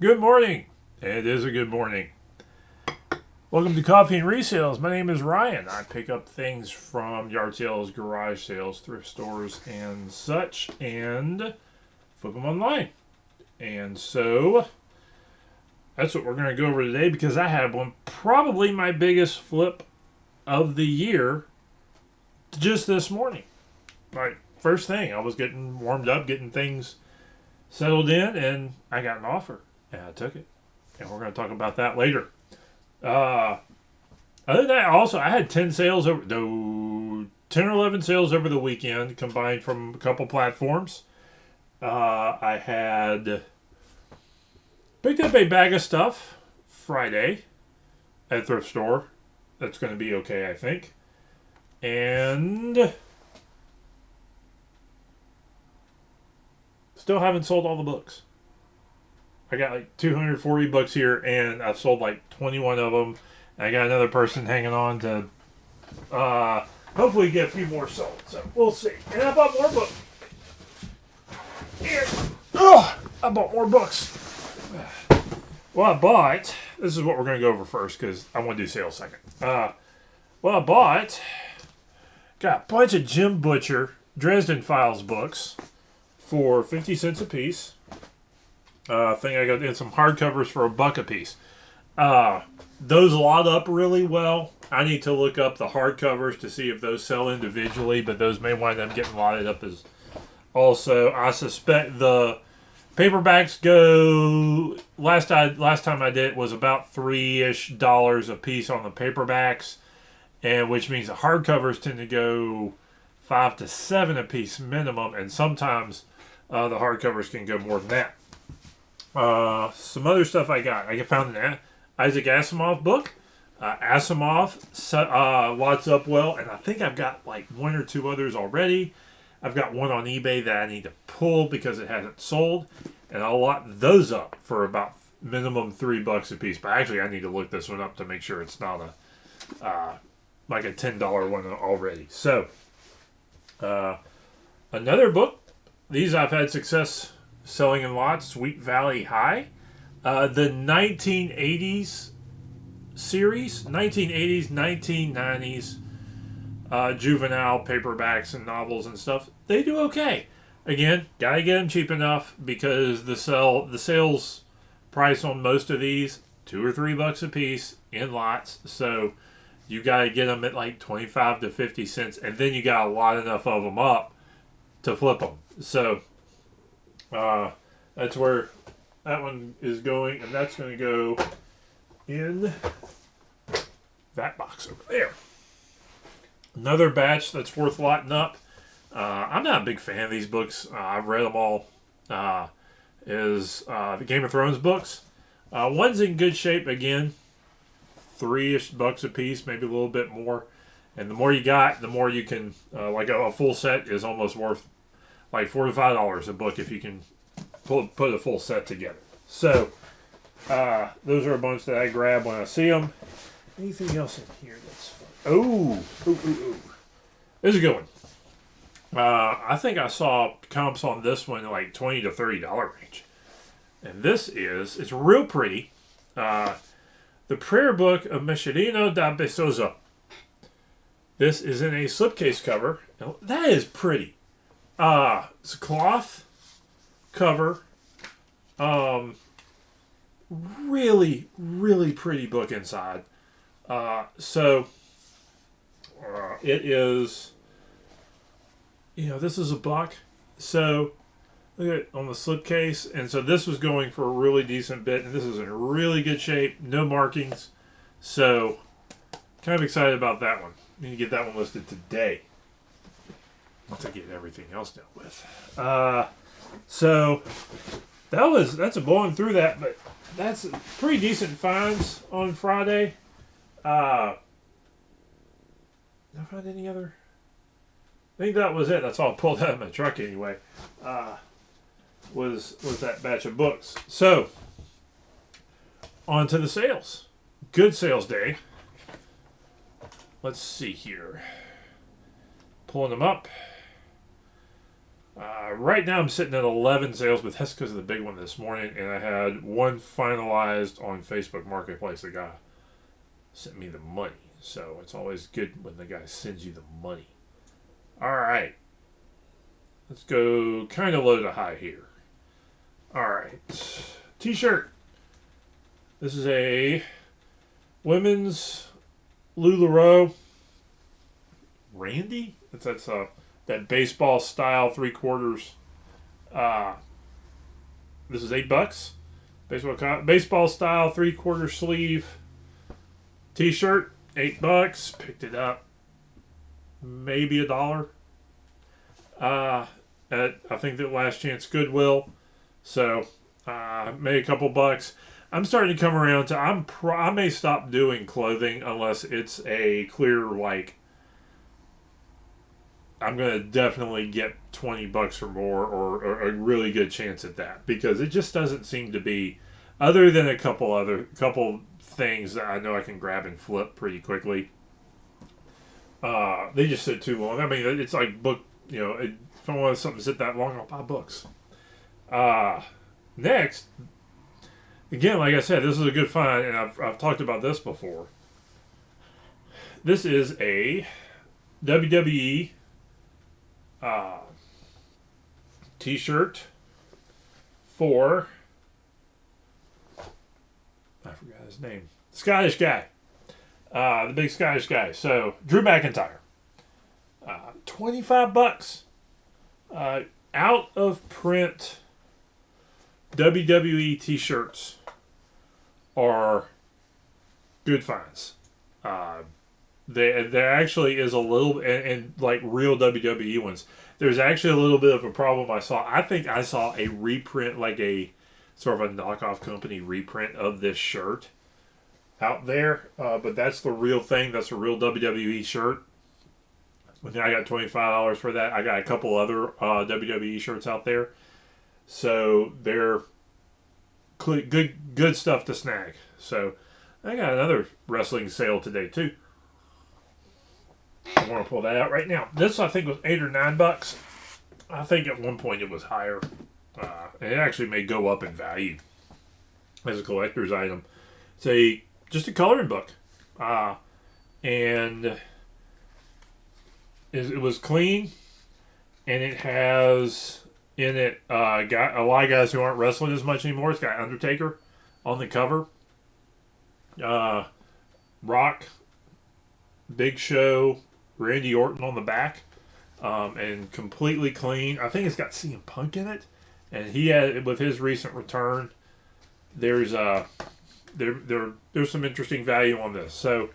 Good morning. It is a good morning. Welcome to Coffee and Resales. My name is Ryan. I pick up things from yard sales, garage sales, thrift stores, and such, and flip them online. And so that's what we're going to go over today because I have one, probably my biggest flip of the year just this morning. Like, first thing, I was getting warmed up, getting things settled in, and I got an offer, and I took it. And we're going to talk about that later. Other than that, also, I had 10 sales over, 10 or 11 sales over the weekend combined from a couple platforms. I had picked up a bag of stuff Friday at a thrift store. That's going to be okay, I think. And still haven't sold all the books. I got like 240 books here, and I've sold like 21 of them. I got another person hanging on to hopefully get a few more sold. So we'll see. And I bought more books. Here. Oh, I bought more books. Well, I bought, this is what we're going to go over first because I want to do sales second. I got a bunch of Jim Butcher Dresden Files books for 50 cents a piece. I think I got in some hardcovers for $1 a piece. Those lot up really well. I need to look up the hardcovers to see if those sell individually, but those may wind up getting lotted up as also. I suspect the paperbacks go, last time I did it was about $3-ish a piece on the paperbacks, and which means the hardcovers tend to go $5 to $7 a piece minimum, and sometimes the hardcovers can go more than that. Some other stuff I found an Isaac Asimov book. Asimov lots up well, and I think I've got like one or two others already. I've got one on eBay that I need to pull because it hasn't sold, and I'll lot those up for about minimum $3 a piece. But actually, I need to look this one up to make sure it's not like a $10 one already. So, another book. These I've had success selling in lots. Sweet Valley High. The 1980s series. 1980s, 1990s juvenile paperbacks and novels and stuff. They do okay. Again, gotta get them cheap enough because the sales price on most of these, $2 or $3 a piece in lots. So you gotta get them at like 25 to 50 cents, and then you gotta lot enough of them up to flip them. So that's where that one is going, and that's going to go in that box over there. Another batch that's worth lotting up. I'm not a big fan of these books. I've read them all. Is the Game of Thrones books. One's in good shape again. $3-ish a piece, maybe a little bit more. And the more you got, the more you can. Like a full set is almost worth like $4 to $5 a book if you can put a full set together. So those are a bunch that I grab when I see them. Anything else in here that's fun? Oh. This is a good one. I think I saw comps on this one like $20 to $30 range. And it's real pretty. The Prayer Book of Michelino da Besosa. This is in a slipcase cover. Now, that is pretty. It's a cloth cover. Really, really pretty book inside. It is, this is $1. So look at it on the slipcase. And so this was going for a really decent bit, and this is in really good shape, no markings. So kind of excited about that one. Need to get that one listed today. Once I get everything else dealt with. So that's a blowing through that, but that's pretty decent finds on Friday. Did I find any other? I think that was it. That's all I pulled out of my truck anyway. Was that batch of books. So on to the sales. Good sales day. Let's see here. Pulling them up. Right now I'm sitting at 11 sales, but that's because of the big one this morning, and I had one finalized on Facebook Marketplace. The guy sent me the money, so it's always good when the guy sends you the money. All right, let's go kind of low to high here. All right, t-shirt. This is a women's LuLaRoe Randy. That's that baseball style 3/4. This is $8. Baseball style 3/4 sleeve t-shirt. $8. Picked it up. Maybe $1. At I think that Last Chance Goodwill. So made a couple bucks. I'm starting to come around to I may stop doing clothing unless it's a clear like. I'm going to definitely get $20 or more, or a really good chance at that, because it just doesn't seem to be, other than a couple things that I know I can grab and flip pretty quickly. They just sit too long. I mean, it's like book. If I want something to sit that long, I'll buy books. Next, again, like I said, this is a good find, and I've talked about this before. This is a WWE t-shirt for, I forgot his name, Scottish guy, the big Scottish guy. So Drew McIntyre, $25, out of print WWE t-shirts are good finds. There actually is a little, and like real WWE ones, there's actually a little bit of a problem I saw. I think I saw a reprint, like a sort of a knockoff company reprint of this shirt out there. But that's the real thing. That's a real WWE shirt. I got $25 for that. I got a couple other WWE shirts out there. So they're good stuff to snag. So I got another wrestling sale today too. I want to pull that out right now. This I think was $8 or $9. I think at one point it was higher. And it actually may go up in value as a collector's item. It's just a coloring book. And it was clean, and it has in it got a lot of guys who aren't wrestling as much anymore. It's got Undertaker on the cover, Rock, Big Show, Randy Orton on the back, and completely clean. I think it's got CM Punk in it, and he had, with his recent return, there's some interesting value on this. So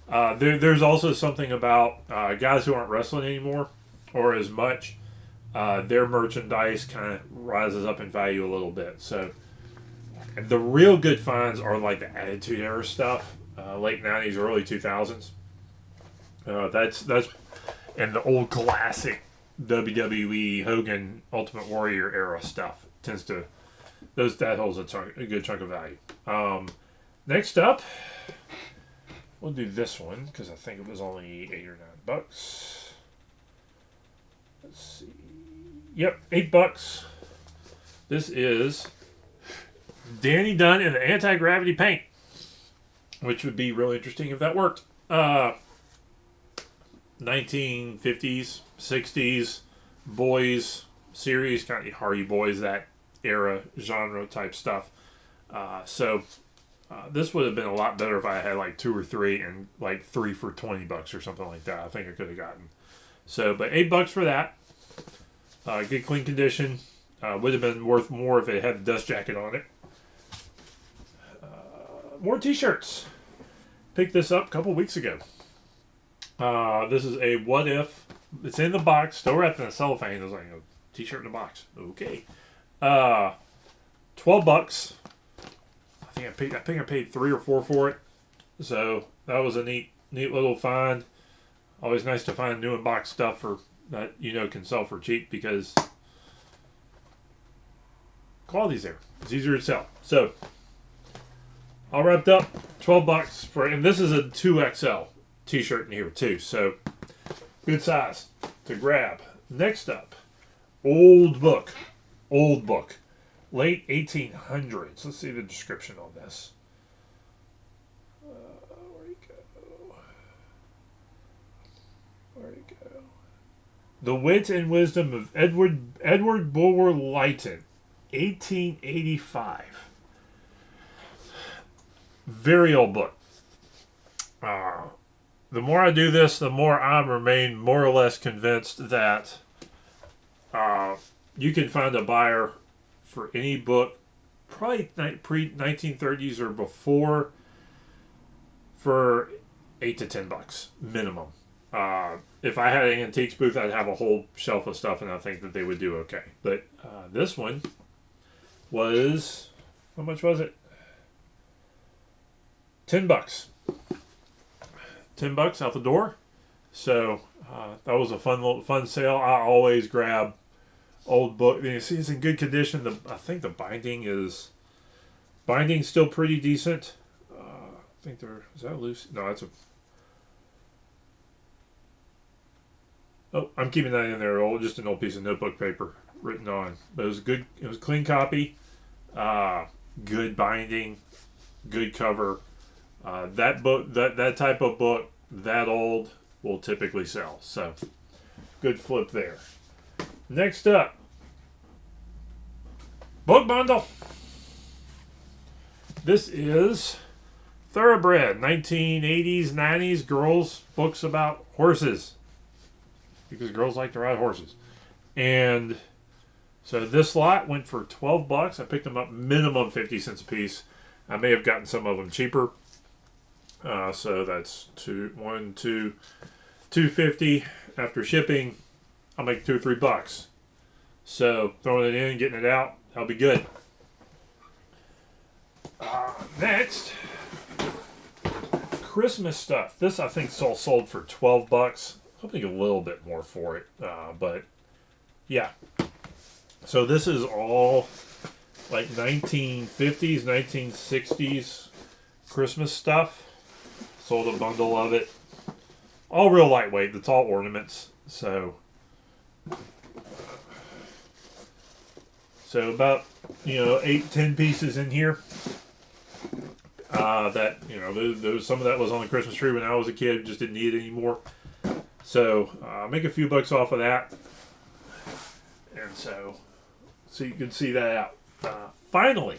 there's also something about guys who aren't wrestling anymore or as much. Their merchandise kind of rises up in value a little bit. So the real good finds are like the Attitude Era stuff, late 90s, early 2000s. That's and the old classic WWE Hogan Ultimate Warrior era stuff that holds a good chunk of value. Next up, we'll do this one because I think it was only $8 or $9. Let's see. Yep, $8. This is Danny Dunn in the anti-gravity paint, which would be really interesting if that worked. 1950s, 60s boys series, kind of Hardy Boys, that era genre type stuff. This would have been a lot better if I had like 2 or 3 and like 3 for $20 or something like that. I think I could have gotten. So, but $8 for that. Good clean condition. Would have been worth more if it had a dust jacket on it. More t-shirts. Picked this up a couple weeks ago. This is a What If. It's in the box, still wrapped in a cellophane. I was like, a t-shirt in a box. Okay. $12. I think I paid 3 or 4 for it. So that was a neat little find. Always nice to find new in-box stuff that can sell for cheap, because quality's there. It's easier to sell. So all wrapped up, $12 for, and this is a 2XL t-shirt in here too. So good size to grab. Next up, Old book. Old book. Late 1800s. Let's see the description on this. Where'd he go? Where'd he go? The Wit and Wisdom of Edward Bulwer Lytton, 1885. Very old book. The more I do this, the more I remain more or less convinced that you can find a buyer for any book, probably pre-1930s or before, for $8 to $10 minimum. If I had an antiques booth, I'd have a whole shelf of stuff, and I think that they would do okay. But this one was, how much was it? $10. $10 out the door. So that was a fun sale. I always grab old book. You see, it's in good condition. I think the binding's still pretty decent. I think is that loose? No, that's a. Oh, I'm keeping that in there. Just an old piece of notebook paper written on. But it was good. It was a clean copy. Good binding. Good cover. That book, that type of book, that old, will typically sell. So, good flip there. Next up, book bundle. This is Thoroughbred, 1980s, 90s girls books about horses, because girls like to ride horses. And so this lot went for $12. I picked them up minimum 50 cents a piece. I may have gotten some of them cheaper. So that's $250 after shipping. I'll make $2 or $3. So throwing it in, getting it out, that'll be good. Next, Christmas stuff. This I think sold for $12. Hoping a little bit more for it, but yeah. So this is all like 1950s, 1960s Christmas stuff. Sold a bundle of it. All real lightweight. It's all ornaments. So about 8-10 pieces in here. That some of that was on the Christmas tree when I was a kid. Just didn't need it anymore. So make a few bucks off of that. And so you can see that out. Finally,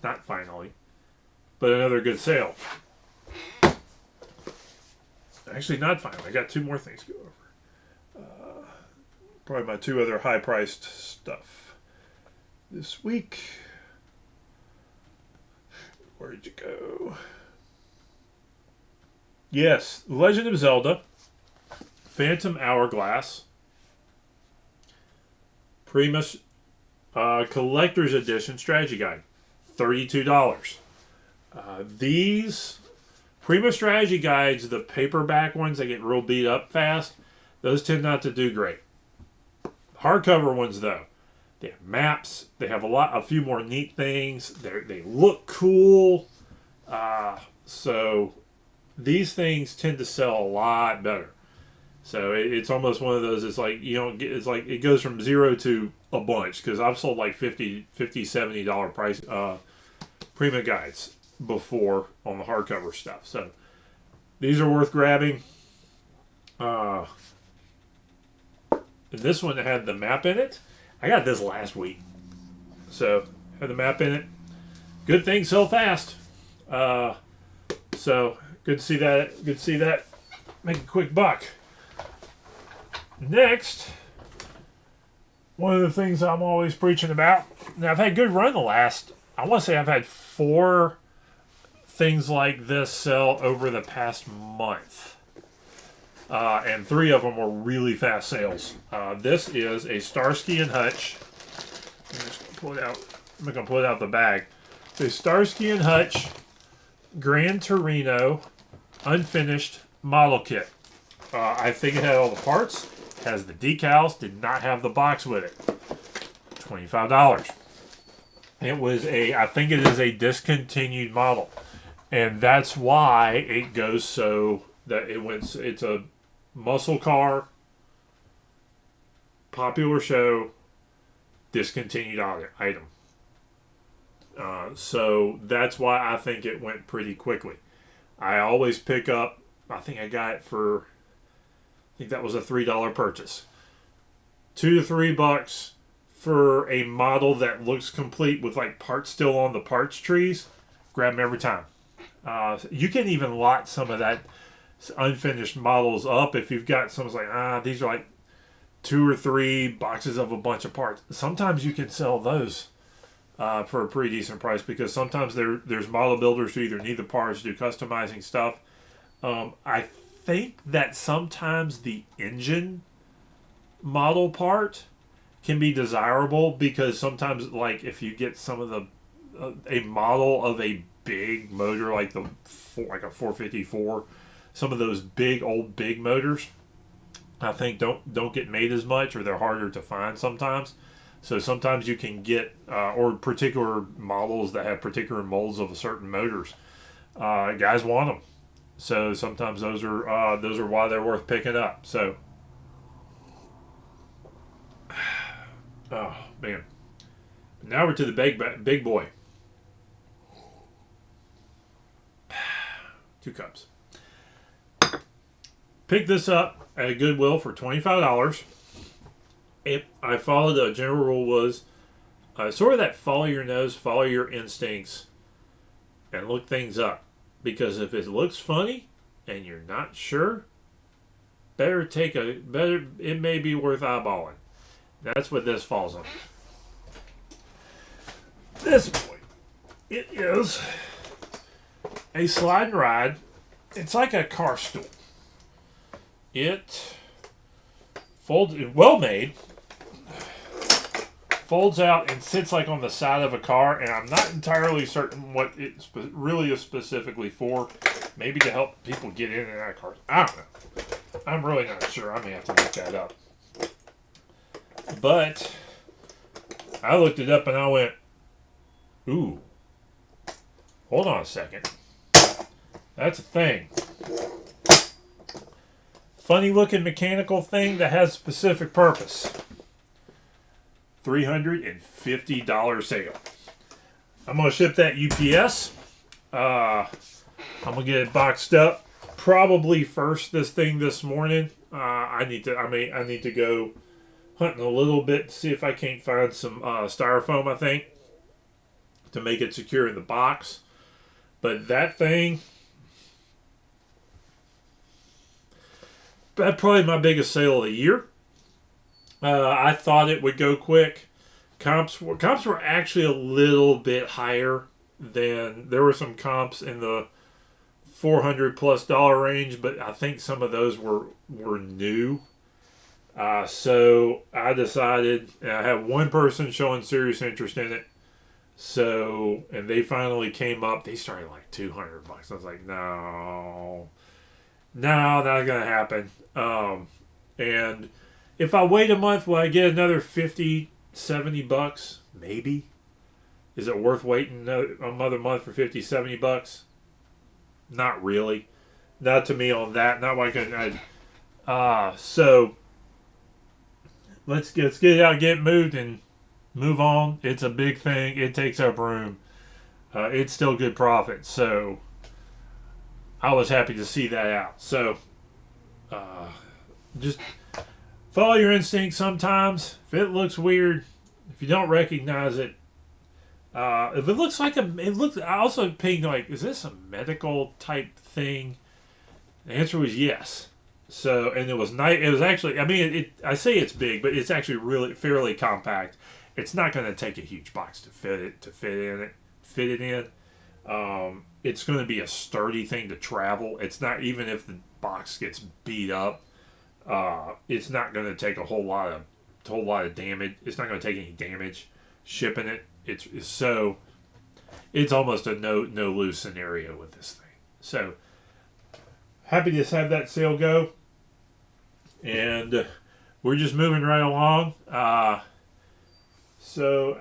not finally, but another good sale. Actually, not finally. I got two more things to go over. Probably my two other high-priced stuff this week. Where'd you go? Yes, Legend of Zelda, Phantom Hourglass, Primus Collector's Edition Strategy Guide, $32. These Prima Strategy Guides, the paperback ones that get real beat up fast, those tend not to do great. Hardcover ones, though, they have maps. They have a few more neat things. They look cool. So these things tend to sell a lot better. So it's almost one of those. It's like it's like it goes from zero to a bunch, because I've sold like $50-$70 price Prima guides before on the hardcover stuff. So these are worth grabbing. And this one had the map in it. I got this last week. So had the map in it. Good thing so fast. So good to see that. Good to see that. Make a quick buck. Next, one of the things I'm always preaching about. Now I've had a good run the last. I want to say I've had 4 things like this sell over the past month. And 3 of them were really fast sales. This is a Starsky and Hutch. I'm just going to pull it out. I'm going to pull it out the bag. The Starsky and Hutch Gran Torino unfinished model kit. I think it had all the parts. Has the decals. Did not have the box with it. $25. It was I think it is a discontinued model. And that's why it goes so that it's a muscle car popular show, discontinued item. So that's why I think it went pretty quickly. I always pick up, I think I got it for, I think that was a $3 purchase. $2 to $3 for a model that looks complete with like parts still on the parts trees. Grab them every time. You can even lot some of that unfinished models up if you've got some like, these are like 2 or 3 boxes of a bunch of parts. Sometimes you can sell those for a pretty decent price, because sometimes there's model builders who either need the parts, do customizing stuff. I think that sometimes the engine model part can be desirable, because sometimes, like, if you get some of the a model of a big motor like a 454, some of those big motors, I think don't get made as much, or they're harder to find sometimes. So sometimes you can get or particular models that have particular molds of certain motors. Guys want them, so sometimes those are why they're worth picking up. So, oh man, now we're to the big boy. 2 cups. Picked this up at Goodwill for $25. I followed a general rule was sort of that follow your nose, follow your instincts, and look things up. Because if it looks funny and you're not sure, it may be worth eyeballing. That's what this falls under. This boy, it is a slide and ride. It's like a car stool. It folds, well made, folds out and sits like on the side of a car, and I'm not entirely certain what it really is specifically for. Maybe to help people get in and out of cars. I don't know. I'm really not sure. I may have to look that up. But I looked it up and I went, ooh, hold on a second. That's a thing. Funny looking mechanical thing that has a specific purpose. $350 sale. I'm going to ship that UPS. I'm going to get it boxed up. Probably first this morning. I need to go hunting a little bit to see if I can't find some styrofoam, I think, to make it secure in the box. But that thing, that's probably my biggest sale of the year. I thought it would go quick. Comps were actually a little bit higher than, there were some comps in the $400+ range, but I think some of those were new. So I decided, and I had one person showing serious interest in it. So, and they finally came up. They started like $200. I was like, no, not gonna happen. And if I wait a month, will I get another $50, $70? Maybe. Is it worth waiting another month for $50, $70? Not really. Not to me on that. Not like so let's get it out, get moved, and move on. It's a big thing. It takes up room. It's still good profit. So I was happy to see that out. So just follow your instincts sometimes. If it looks weird, if you don't recognize it, if it looks like I also pinged like, is this a medical type thing? The answer was yes. So, and it was nice. It was actually, I mean, I say it's big, but it's actually really fairly compact. It's not going to take a huge box to fit it in. It's going to be a sturdy thing to travel. It's not, even if the box gets beat up, it's not going to take a whole lot of damage. It's not going to take any damage shipping it. It's almost a no lose scenario with this thing. So happy to have that sale go, and we're just moving right along. So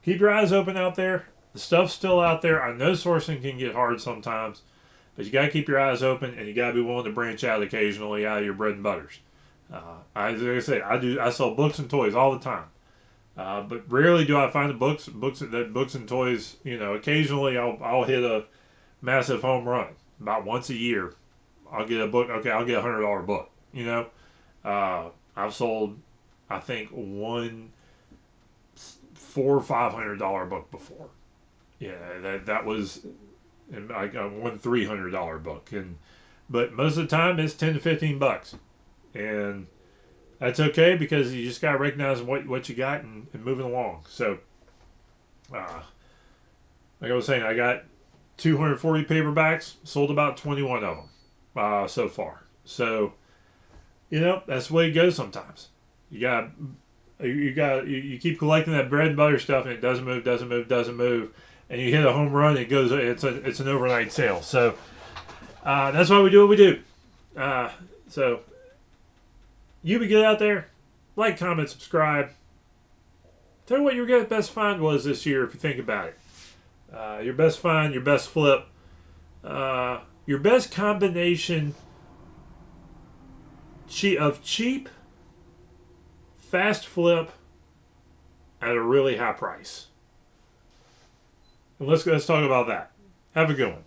keep your eyes open out there. The stuff's still out there. I know sourcing can get hard sometimes, but you got to keep your eyes open, and you got to be willing to branch out occasionally out of your bread and butters. Like I say, I sell books and toys all the time. But rarely do I find the books and toys. Occasionally I'll hit a massive home run. About once a year, I'll get a book. Okay, I'll get $100 book. I've sold, I think, one $400 or $500 book before. Yeah, that was, and I got one $300 book, but most of the time it's $10 to $15, and that's okay because you just gotta recognize what you got and moving along. So, like I was saying, I got 240 paperbacks, sold about 21 of them so far. So, that's the way it goes sometimes. You keep collecting that bread and butter stuff, and it doesn't move, and you hit a home run. It's an overnight sale. So that's why we do what we do. So you be good out there. Like, comment, subscribe. Tell me what your best find was this year if you think about it. Your best find, your best flip, your best combination of cheap, fast flip at a really high price. And let's talk about that. Have a good one.